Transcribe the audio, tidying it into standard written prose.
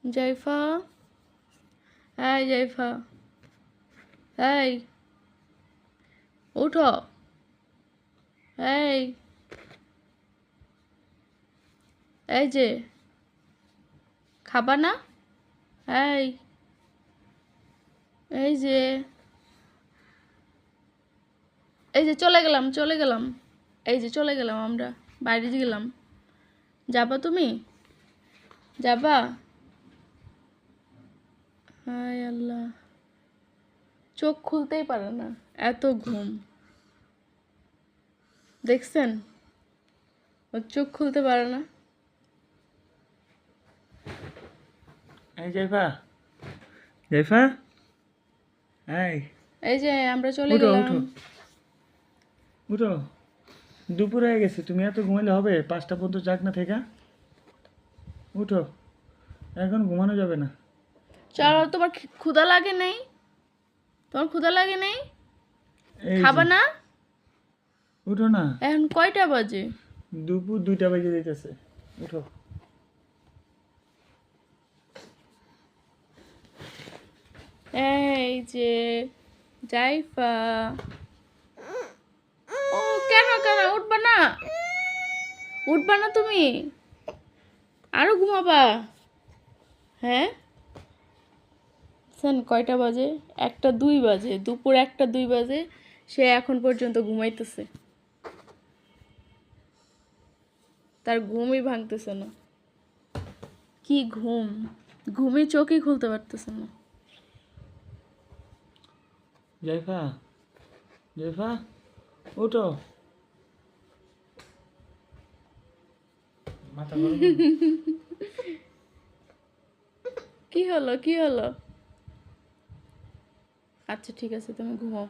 জাইফা, এই জাইফা, এই উঠো, এই এই যে খাবা না? এই এই যে এই যে চলে গেলাম, চলে গেলাম, এই যে চলে গেলাম, আমরা বাইরে গেলাম। যাবা তুমি? যাবা? হায় আল্লাহ, চোখ খুলতেই পারে না, এত ঘুম। দেখছেন, ও চোখ খুলতে পারে না। এই জাইফা, জাইফা, এই এই যে আমরা চলে উঠো গেলাম। উঠো উঠো, দুপুর হয়ে গেছে, তুমি এত ঘুমাইলে হবে? 5টা পর্যন্ত জাগ না থেকে। উঠো, এখন ঘুমানো যাবে না। চলো, তোমার ক্ষুধা লাগে নাই? তোমার ক্ষুধা লাগে নাই? এই যে খাবা না? উঠো না, এখন কয়টা বাজে? দুপুর 2টা বেজে দিতেছে। উঠো। এই যে জাইফা, ও কেন কেন উঠবা না? উঠবা না তুমি? আরো ঘুমাবা? হ্যাঁ, কয়টা বাজে? 1টা 2 বাজে, দুপুর 1টা 2 বাজে, সে এখন পর্যন্ত ঘুমাইতেছে, তার ঘুমই ভাঙতেছে না। কি ঘুম, ঘুমে চোখই খুলতে পারতেছে না। জাইফা, জাইফা, উঠো। মাথা গরম না? কি হলো, কি হলো? আচ্ছা ঠিক আছে, তুমি ঘুমাও।